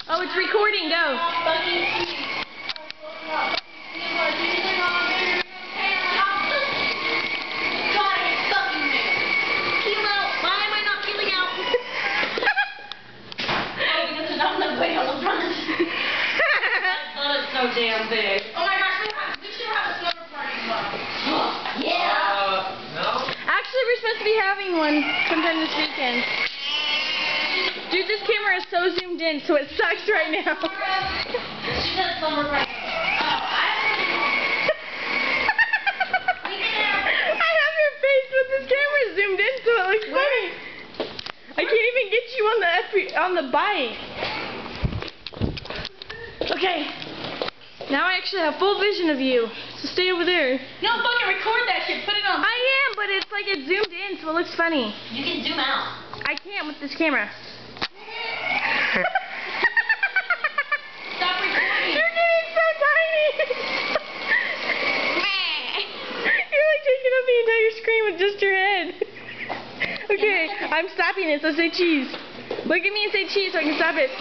Oh, it's recording. Go. So damn big. Oh my gosh, we should have a slumber party tomorrow. Yeah. No? Actually, we're supposed to be having one sometime this weekend. Dude, this camera is so zoomed in, so it sucks right now. She said slumber party. I have your face, but this camera is zoomed in, so it looks funny. I can't even get you on the bike. Okay. Now I actually have full vision of you, so stay over there. No, fucking record that shit. Put it on. I am, but it's like it's zoomed in, so it looks funny. You can zoom out. I can't with this camera. Stop recording. You're getting so tiny. You're like taking up the entire screen with just your head. Okay, I'm stopping it, so say cheese. Look at me and say cheese so I can stop it.